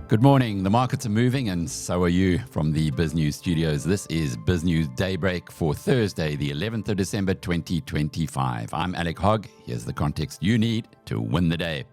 Good morning. The markets are moving and so are you from the Biz News studios. This is Biz News Daybreak for Thursday, the 11th of December 2025. I'm Alec Hogg. Here's the context you need to win the day.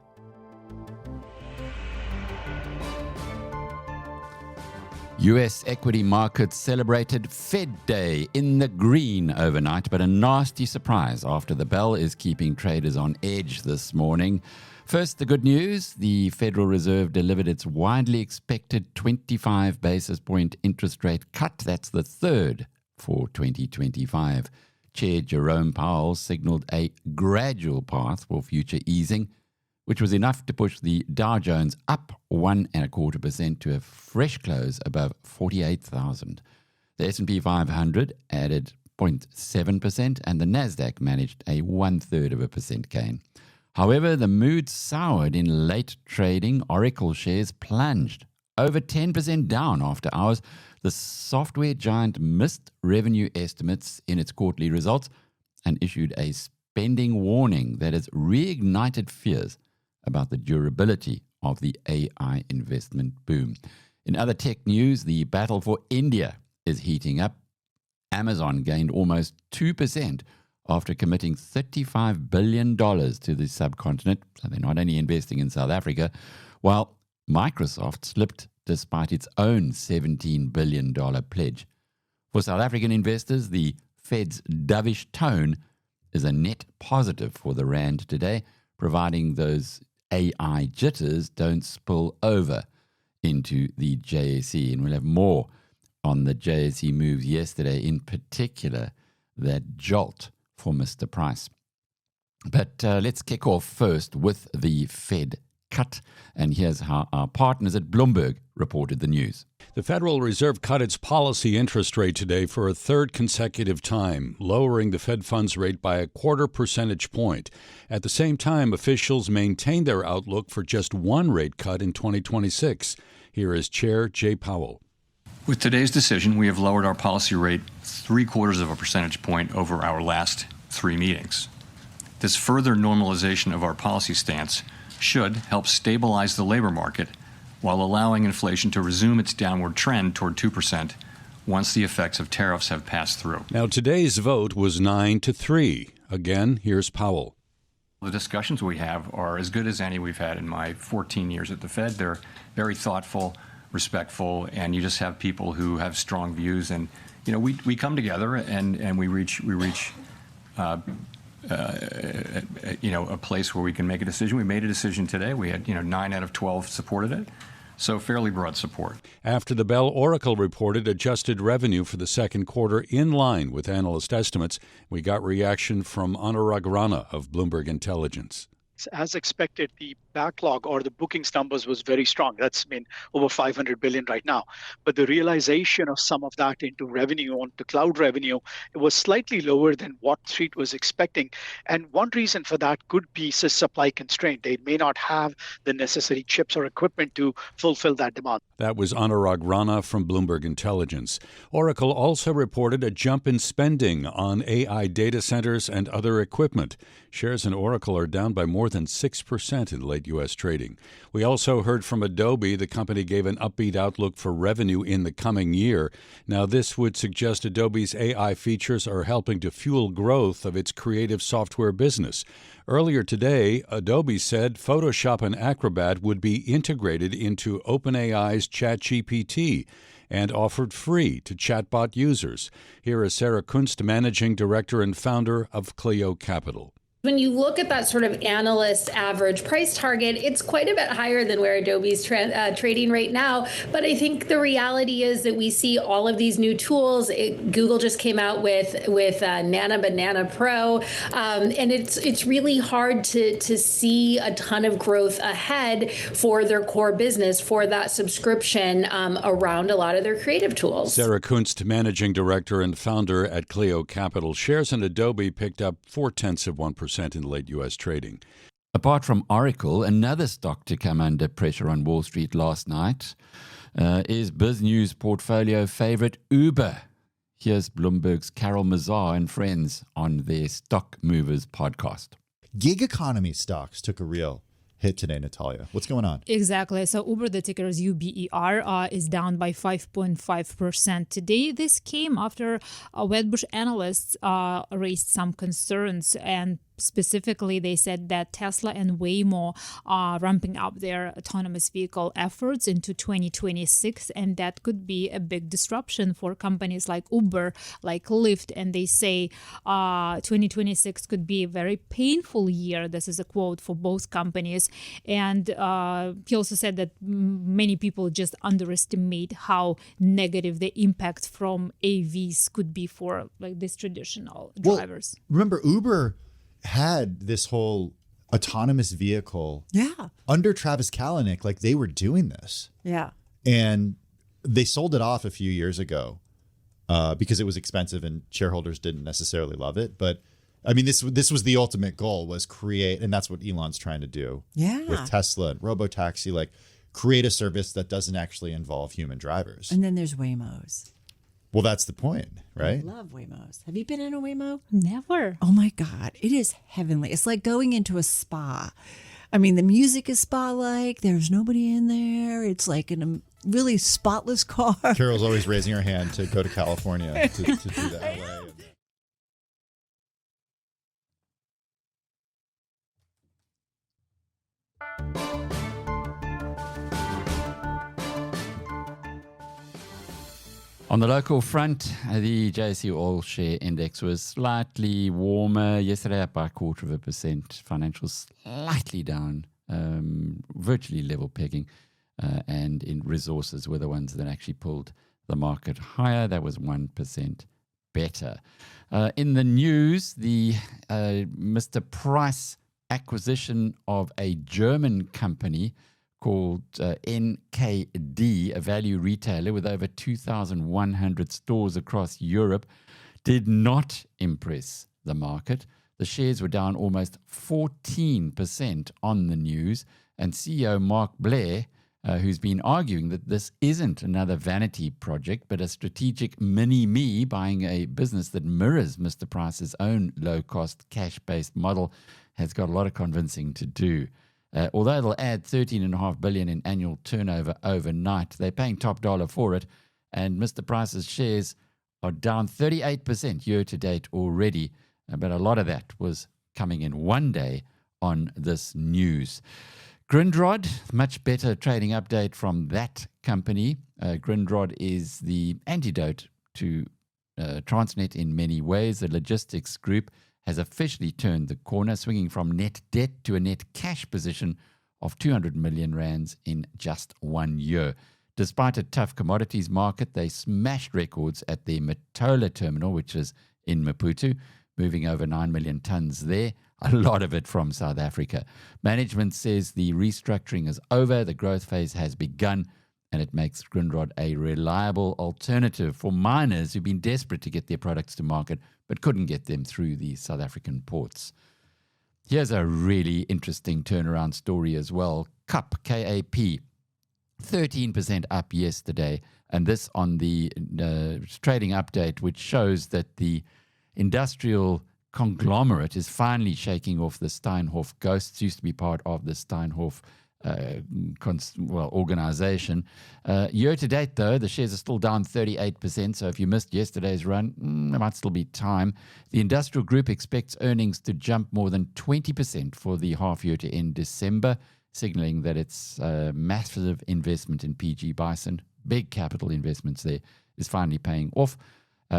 US equity markets celebrated Fed Day in the green overnight, but a nasty surprise after the bell is keeping traders on edge this morning. First, the good news. The Federal Reserve delivered its widely expected 25 basis point interest rate cut. That's the third for 2025. Chair Jerome Powell signaled a gradual path for future easing, which was enough to push the Dow Jones up 1.25% to a fresh close above 48,000. The S&P 500 added 0.7% and the Nasdaq managed a 1/3% gain. However, the mood soured in late trading. Oracle shares plunged over 10% down after hours. The software giant missed revenue estimates in its quarterly results and issued a spending warning that has reignited fears about the durability of the AI investment boom. In other tech news, the battle for India is heating up. Amazon gained almost 2% after committing $35 billion to the subcontinent. So they're not only investing in South Africa, while Microsoft slipped despite its own $17 billion pledge. For South African investors, the Fed's dovish tone is a net positive for the rand today, providing those AI jitters don't spill over into the JSE. And we'll have more on the JSE moves yesterday, in particular that jolt for Mr. Price. But let's kick off first with the Fed cut. And here's how our partners at Bloomberg reported the news. The Federal Reserve cut its policy interest rate today for a third consecutive time, lowering the Fed funds rate by 0.25 percentage point. At the same time, officials maintained their outlook for just one rate cut in 2026. Here is Chair Jay Powell. With today's decision, we have lowered our policy rate 0.75 percentage point over our last 3 meetings. This further normalization of our policy stance should help stabilize the labor market while allowing inflation to resume its downward trend toward 2% once the effects of tariffs have passed through. Now, today's vote was 9-3. Again, here's Powell. The discussions we have are as good as any we've had in my 14 years at the Fed. They're very thoughtful, respectful, and you just have people who have strong views. And, you know, we come together and we reach a place where we can make a decision. We made a decision today. We had, 9 out of 12 supported it. So fairly broad support. After the bell, Oracle reported adjusted revenue for the second quarter in line with analyst estimates. We got reaction from Anurag Rana of Bloomberg Intelligence. As expected, the backlog or the bookings numbers was very strong. That's over 500 billion right now. But the realization of some of that into revenue, onto cloud revenue, it was slightly lower than what Street was expecting. And one reason for that could be supply constraint. They may not have the necessary chips or equipment to fulfill that demand. That was Anurag Rana from Bloomberg Intelligence. Oracle also reported a jump in spending on AI data centers and other equipment. Shares in Oracle are down by more than 6% in late U.S. trading. We also heard from Adobe. The company gave an upbeat outlook for revenue in the coming year. Now, this would suggest Adobe's AI features are helping to fuel growth of its creative software business. Earlier today, Adobe said Photoshop and Acrobat would be integrated into OpenAI's ChatGPT and offered free to chatbot users. Here is Sarah Kunst, Managing Director and founder of Clio Capital. When you look at that sort of analyst average price target, it's quite a bit higher than where Adobe's trading right now. But I think the reality is that we see all of these new tools. Google just came out with Nana Banana Pro, and it's really hard to see a ton of growth ahead for their core business, for that subscription around a lot of their creative tools. Sarah Kunst, Managing Director and founder at Clio Capital. Shares in Adobe picked up 0.4% in late U.S. trading. Apart from Oracle, another stock to come under pressure on Wall Street last night is Biz News portfolio favorite Uber. Here's Bloomberg's Carol Mazar and friends on their Stock Movers podcast. Gig economy stocks took a real hit today, Natalia. What's going on? Exactly. So Uber, the ticker is UBER, is down by 5.5% today. This came after Wedbush analysts raised some concerns, and specifically, they said that Tesla and Waymo are ramping up their autonomous vehicle efforts into 2026, and that could be a big disruption for companies like Uber, like Lyft. And they say 2026 could be a very painful year. This is a quote for both companies. And he also said that many people just underestimate how negative the impact from AVs could be for like these traditional drivers. Remember, Uber had this whole autonomous vehicle under Travis Kalanick, like they were doing this. Yeah. And they sold it off a few years ago because it was expensive and shareholders didn't necessarily love it. But I mean, this was the ultimate goal, was create, and that's what Elon's trying to do with Tesla and Robotaxi, like create a service that doesn't actually involve human drivers. And then there's Waymos. Well, that's the point, right? I love Waymos. Have you been in a Waymo? Never. Oh my God. It is heavenly. It's like going into a spa. I mean, the music is spa-like. There's nobody in there. It's like in a really spotless car. Carol's always raising her hand to go to California to do the LA. On the local front, the JSE All Share Index was slightly warmer yesterday, up by 0.25%. Financials slightly down, virtually level pegging. And in resources were the ones that actually pulled the market higher. That was 1% better. In the news, the Mr. Price acquisition of a German company called NKD, a value retailer with over 2,100 stores across Europe, did not impress the market. The shares were down almost 14% on the news, and CEO Mark Blair, who's been arguing that this isn't another vanity project, but a strategic mini-me buying a business that mirrors Mr. Price's own low-cost, cash-based model, has got a lot of convincing to do. Although it'll add $13.5 billion in annual turnover overnight, they're paying top dollar for it, and Mr. Price's shares are down 38% year-to-date already, but a lot of that was coming in one day on this news. Grindrod, much better trading update from that company. Grindrod is the antidote to Transnet in many ways. The logistics group has officially turned the corner, swinging from net debt to a net cash position of 200 million rands in just 1 year. Despite a tough commodities market, they smashed records at the Matola terminal, which is in Maputo, moving over 9 million tons there, a lot of it from South Africa. Management says the restructuring is over, the growth phase has begun, and it makes Grindrod a reliable alternative for miners who've been desperate to get their products to market but couldn't get them through the South African ports. Here's a really interesting turnaround story as well. KAP, K-A-P, 13% up yesterday, and this on the trading update, which shows that the industrial conglomerate is finally shaking off the Steinhoff ghosts. Used to be part of the Steinhoff organization. Year to date, though, the shares are still down 38%. So if you missed yesterday's run, there might still be time. The industrial group expects earnings to jump more than 20% for the half year to end December, signaling that its massive investment in PG Bison, big capital investments there, is finally paying off.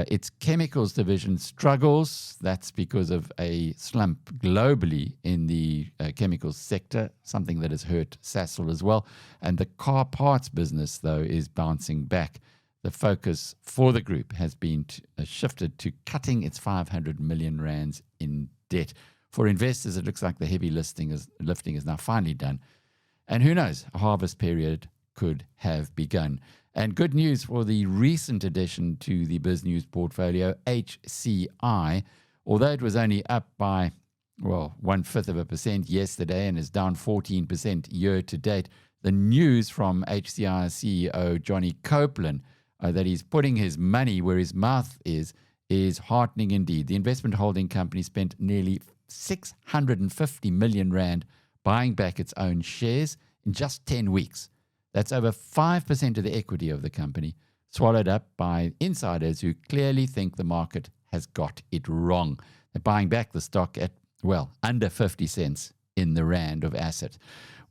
Its chemicals division struggles. That's because of a slump globally in the chemicals sector, something that has hurt Sasol as well. And the car parts business, though, is bouncing back. The focus for the group has been shifted to cutting its 500 million rands in debt. For investors, it looks like the heavy lifting is now finally done. And who knows, a harvest period could have begun. And good news for the recent addition to the BizNews portfolio, HCI. Although it was only up by, 0.1% yesterday and is down 14% year to date, the news from HCI CEO Johnny Copeland that he's putting his money where his mouth is heartening indeed. The investment holding company spent nearly 650 million rand buying back its own shares in just 10 weeks. That's over 5% of the equity of the company, swallowed up by insiders who clearly think the market has got it wrong. They're buying back the stock at, well, under 50 cents in the rand of asset.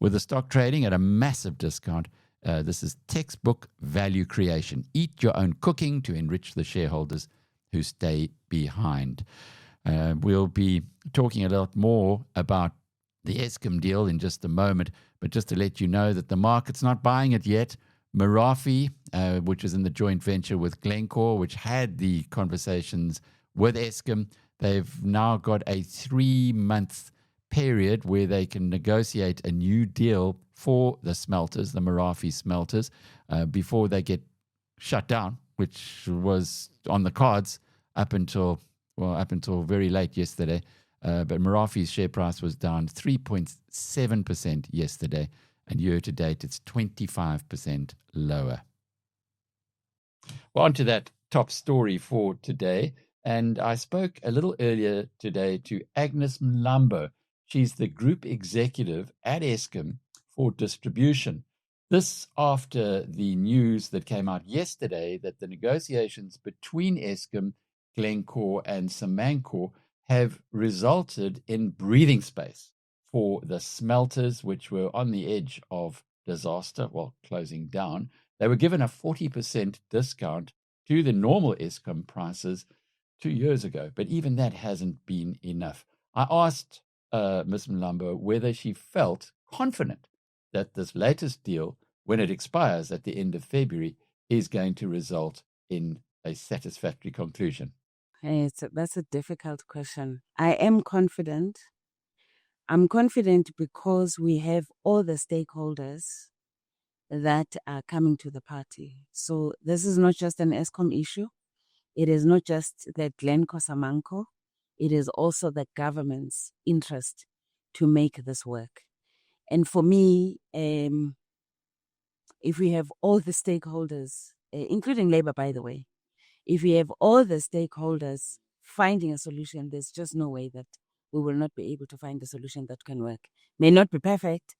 With the stock trading at a massive discount, this is textbook value creation. Eat your own cooking to enrich the shareholders who stay behind. We'll be talking a lot more about the Eskom deal in just a moment, but just to let you know that the market's not buying it yet. Merafe, which is in the joint venture with Glencore, which had the conversations with Eskom, they've now got a 3-month period where they can negotiate a new deal for the smelters, the Merafe smelters, before they get shut down, which was on the cards up until very late yesterday. But Merafe's share price was down 3.7% yesterday, and year to date it's 25% lower. Well, on to that top story for today. And I spoke a little earlier today to Agnes Mlambo. She's the group executive at Eskom for distribution. This after the news that came out yesterday that the negotiations between Eskom, Glencore and Samancor have resulted in breathing space for the smelters, which were on the edge of disaster, well, closing down. They were given a 40% discount to the normal Eskom prices 2 years ago, but even that hasn't been enough. I asked Ms. Mlambo whether she felt confident that this latest deal, when it expires at the end of February, is going to result in a satisfactory conclusion. That's a difficult question. I am confident. I'm confident because we have all the stakeholders that are coming to the party. So this is not just an Eskom issue. It is not just the Glencore Samancor. It is also the government's interest to make this work. And for me, if we have all the stakeholders, including Labour, by the way, if we have all the stakeholders finding a solution, there's just no way that we will not be able to find a solution that can work. May not be perfect,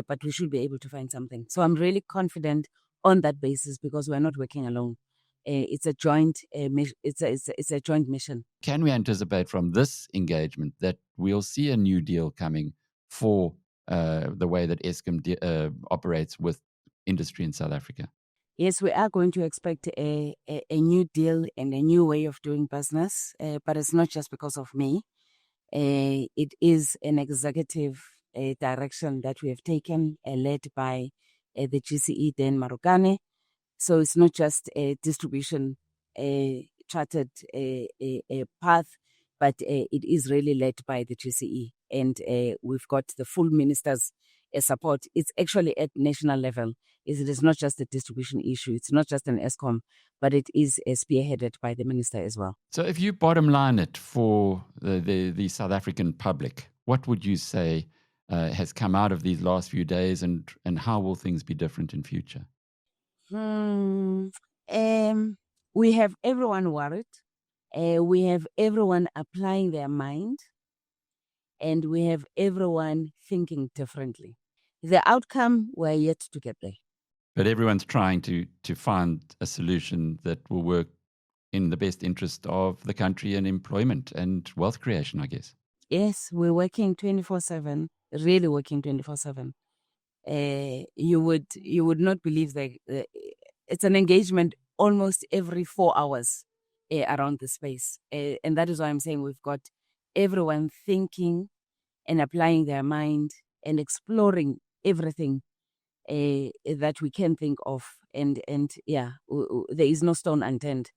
but we should be able to find something. So I'm really confident on that basis because we're not working alone. It's a joint it's a joint mission. Can we anticipate from this engagement that we'll see a new deal coming for the way that Eskom operates with industry in South Africa? Yes, we are going to expect a new deal and a new way of doing business, but it's not just because of me. It is an executive direction that we have taken, led by the GCE, Dan Marugane. So it's not just a distribution chartered path, but it is really led by the GCE. And we've got the full minister's support. It's actually at national level. It is not just a distribution issue. It's not just an Eskom, but it is spearheaded by the minister as well. So if you bottom line it for the South African public, what would you say has come out of these last few days, and how will things be different in future? We have everyone worried. We have everyone applying their mind. And we have everyone thinking differently. The outcome, we're yet to get there. But everyone's trying to find a solution that will work in the best interest of the country and employment and wealth creation, I guess. Yes, we're working 24/7, really working 24/7. You would not believe that it's an engagement almost every 4 hours around the space. And that is why I'm saying we've got everyone thinking and applying their mind and exploring everything that we can think of. And there is no stone unturned.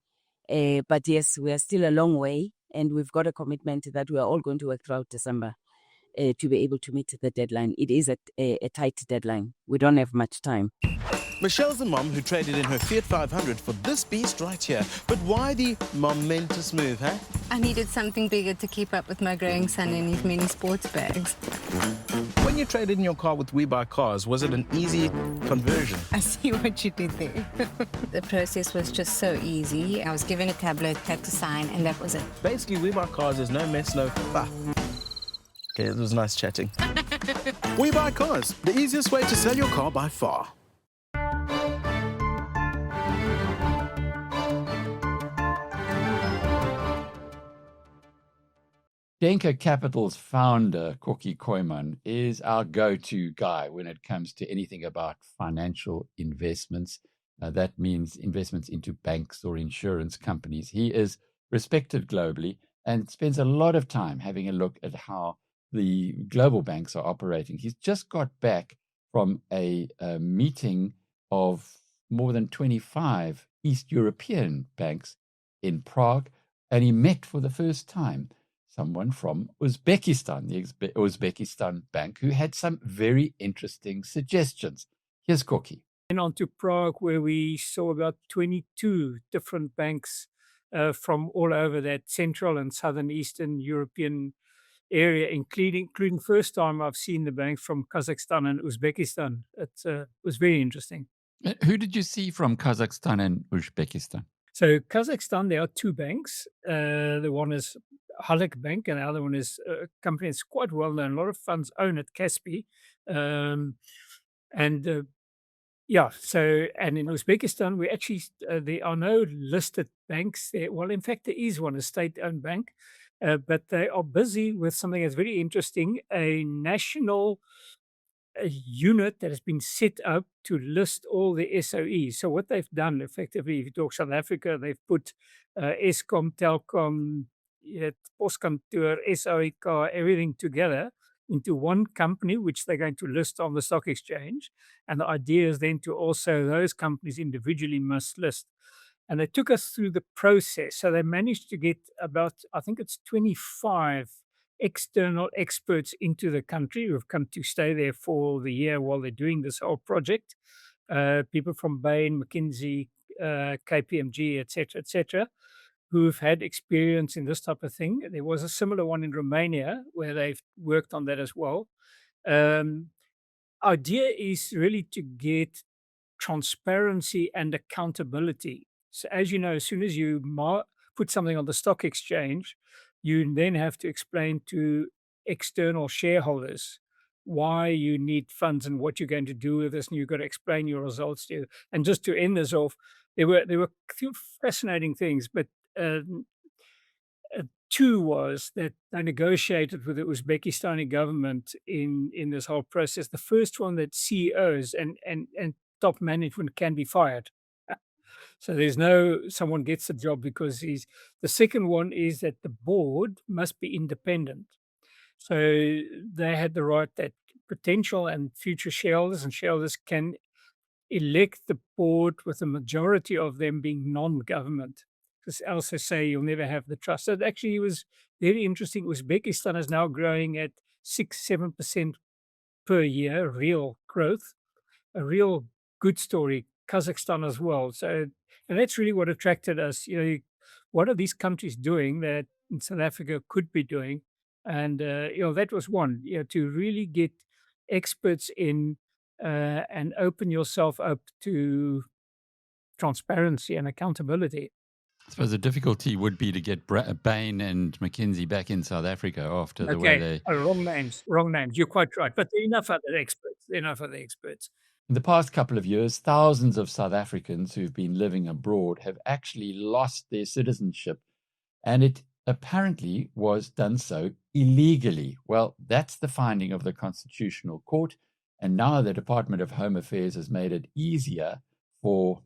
But yes, we are still a long way, and we've got a commitment that we are all going to work throughout December to be able to meet the deadline. It is a tight deadline. We don't have much time. Michelle's the mom who traded in her Fiat 500 for this beast right here. But why the momentous move, huh? I needed something bigger to keep up with my growing son and his many sports bags. When you traded in your car with We Buy Cars, was it an easy conversion? I see what you did there. The process was just so easy. I was given a tablet, had to sign, and that was it. Basically, We Buy Cars is no mess, no fuss. Okay, it was nice chatting. We Buy Cars, the easiest way to sell your car by far. Denker Capital's founder, Koki Koiman, is our go-to guy when it comes to anything about financial investments. That means investments into banks or insurance companies. He is respected globally and spends a lot of time having a look at how the global banks are operating. He's just got back from a meeting of more than 25 East European banks in Prague, and he met for the first time someone from Uzbekistan, the Uzbekistan bank, who had some very interesting suggestions. Here's Koki. Went on to Prague, where we saw about 22 different banks from all over that Central and Southern Eastern European area, including first time I've seen the banks from Kazakhstan and Uzbekistan. It was very interesting. Who did you see from Kazakhstan and Uzbekistan? So Kazakhstan, there are two banks. The one is Halak Bank, and the other one is a company that's quite well known. A lot of funds own it, Kaspi. So, and in Uzbekistan, we actually, there are no listed banks there. Well, in fact, there is one, a state-owned bank, but they are busy with something that's very interesting, a national unit that has been set up to list all the SOEs. So what they've done, effectively, if you talk South Africa, they've put Eskom, Telkom, Postkantoor, SOEK, everything together into one company, which they're going to list on the stock exchange. And the idea is then to also, those companies individually must list. And they took us through the process. So they managed to get about, I think it's 25 external experts into the country who have come to stay there for the year while they're doing this whole project. People from Bain, McKinsey, KPMG, etc., who've had experience in this type of thing. There was a similar one in Romania where they've worked on that as well. Idea is really to get transparency and accountability. So as you know, as soon as you put something on the stock exchange, you then have to explain to external shareholders why you need funds and what you're going to do with this, and you've got to explain your results to. And just to end this off, there were two fascinating things, but two was that I negotiated with the Uzbekistani government in this whole process. The first one, that CEOs and top management can be fired. So there's no someone gets the job because he's. The second one is that the board must be independent. So they had the right that potential and future shareholders can elect the board with a majority of them being non-government. Because else they say you'll never have the trust. So it actually was very interesting. Uzbekistan is now growing at 6-7% per year, real growth, a real good story. Kazakhstan as well. So, and that's really what attracted us. What are these countries doing that in South Africa could be doing? And that was one. To really get experts in and open yourself up to transparency and accountability. I suppose the difficulty would be to get Bain and McKinsey back in South Africa after the way they... Wrong names. You're quite right. But there are enough other experts. In the past couple of years, thousands of South Africans who've been living abroad have actually lost their citizenship, and it apparently was done so illegally. Well, that's the finding of the Constitutional Court, and now the Department of Home Affairs has made it easier for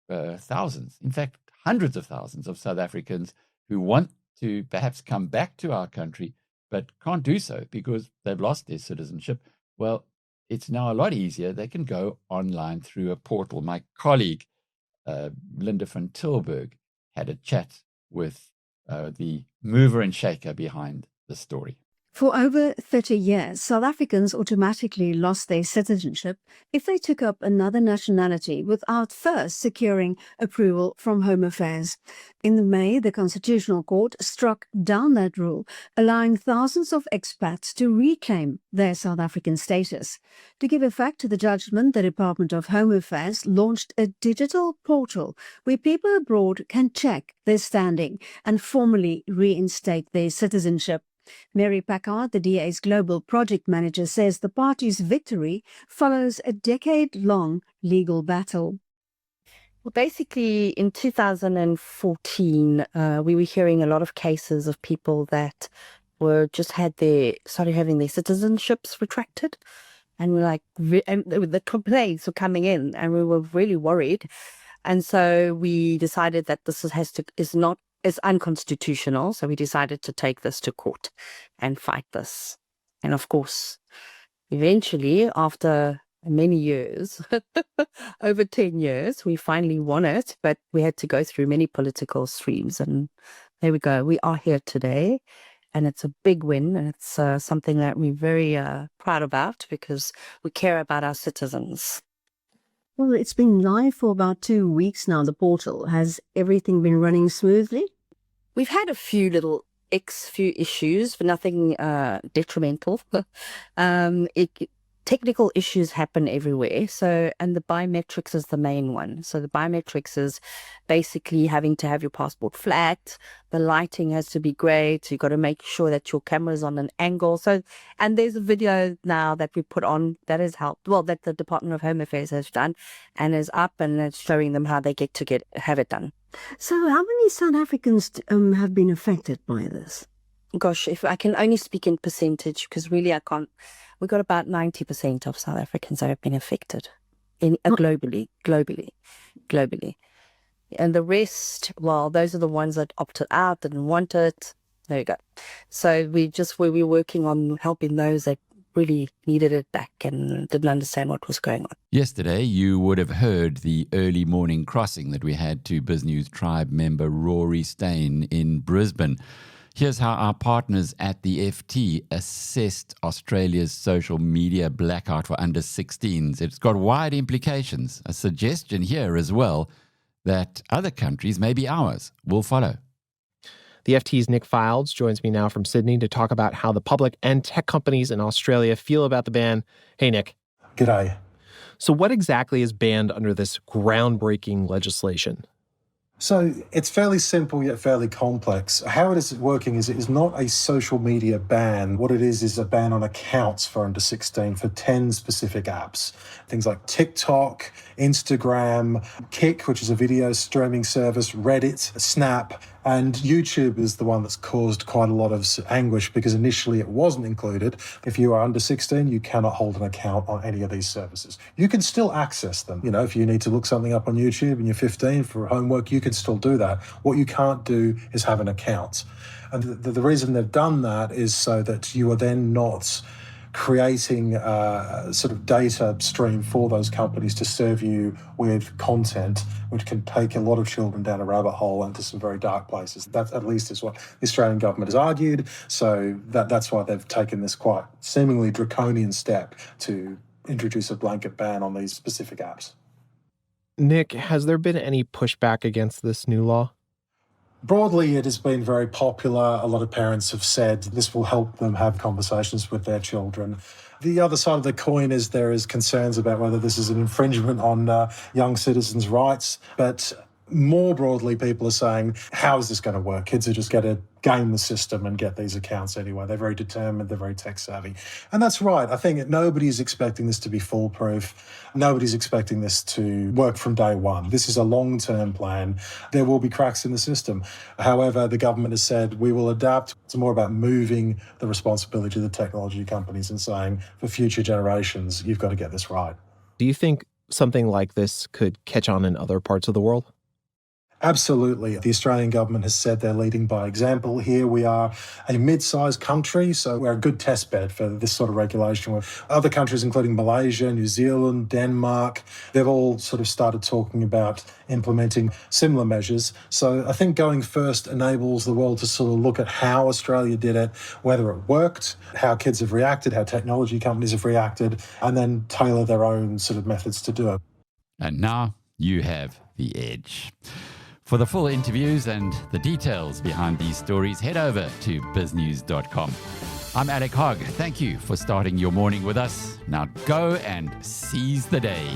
thousands, in fact, hundreds of thousands of South Africans who want to perhaps come back to our country but can't do so because they've lost their citizenship. Well, it's now a lot easier. They can go online through a portal. My colleague, Linda van Tilburg, had a chat with the mover and shaker behind the story. For over 30 years, South Africans automatically lost their citizenship if they took up another nationality without first securing approval from Home Affairs. In May, the Constitutional Court struck down that rule, allowing thousands of expats to reclaim their South African status. To give effect to the judgment, the Department of Home Affairs launched a digital portal where people abroad can check their standing and formally reinstate their citizenship. Mary Packard, the DA's global project manager, says the party's victory follows a decade-long legal battle. Well, basically, in 2014, we were hearing a lot of cases of people that started having their citizenships retracted, and we're like, and the complaints were coming in, and we were really worried, and so we decided that this is unconstitutional. So we decided to take this to court and fight this, and of course, eventually, after many years, over 10 years, we finally won it, but we had to go through many political streams, and there we go. We are here today, and it's a big win, and it's something that we're very proud about because we care about our citizens. Well, it's been live for about 2 weeks now, the portal. Has everything been running smoothly? We've had a few issues, but nothing detrimental. Technical issues happen everywhere. And the biometrics is the main one. So the biometrics is basically having to have your passport flat. The lighting has to be great. You've got to make sure that your camera's on an angle. And there's a video now that we put on that has helped. Well, that the Department of Home Affairs has done and is up, and it's showing them how they get to have it done. So how many South Africans have been affected by this? Gosh, if I can only speak in percentage, because really I can't. We've got about 90% of South Africans that have been affected globally. And the rest, well, those are the ones that opted out, didn't want it. There you go. So we're working on helping those that really needed it back and didn't understand what was going on. Yesterday, you would have heard the early morning crossing that we had to BizNews Tribe member Rory Steyn in Brisbane. Here's how our partners at the FT assessed Australia's social media blackout for under 16s. It's got wide implications. A suggestion here as well that other countries, maybe ours, will follow. The FT's Nick Fildes joins me now from Sydney to talk about how the public and tech companies in Australia feel about the ban. Hey, Nick. G'day. So what exactly is banned under this groundbreaking legislation? So it's fairly simple yet fairly complex. How it is working is it is not a social media ban. What it is a ban on accounts for under 16 for 10 specific apps. Things like TikTok, Instagram, Kick, which is a video streaming service, Reddit, Snap, and YouTube is the one that's caused quite a lot of anguish because initially it wasn't included. If you are under 16, you cannot hold an account on any of these services. You can still access them. You know, if you need to look something up on YouTube and you're 15 for homework, you can still do that. What you can't do is have an account. And the reason they've done that is so that you are then not creating a sort of data stream for those companies to serve you with content, which can take a lot of children down a rabbit hole into some very dark places. That at least is what the Australian government has argued. So that's why they've taken this quite seemingly draconian step to introduce a blanket ban on these specific apps. Nick, has there been any pushback against this new law? Broadly, it has been very popular. A lot of parents have said this will help them have conversations with their children. The other side of the coin is there is concerns about whether this is an infringement on young citizens' rights. But more broadly, people are saying, how is this going to work? Kids are just going to game the system and get these accounts anyway. They're very determined. They're very tech savvy. And that's right. I think nobody's expecting this to be foolproof. Nobody's expecting this to work from day one. This is a long-term plan. There will be cracks in the system. However, the government has said we will adapt. It's more about moving the responsibility to the technology companies and saying, for future generations, you've got to get this right. Do you think something like this could catch on in other parts of the world? Absolutely. The Australian government has said they're leading by example here. We are a mid-sized country, so we're a good test bed for this sort of regulation. With other countries, including Malaysia, New Zealand, Denmark, they've all sort of started talking about implementing similar measures. So I think going first enables the world to sort of look at how Australia did it, whether it worked, how kids have reacted, how technology companies have reacted, and then tailor their own sort of methods to do it. And now you have the edge. For the full interviews and the details behind these stories, head over to biznews.com. I'm Alec Hogg. Thank you for starting your morning with us. Now go and seize the day.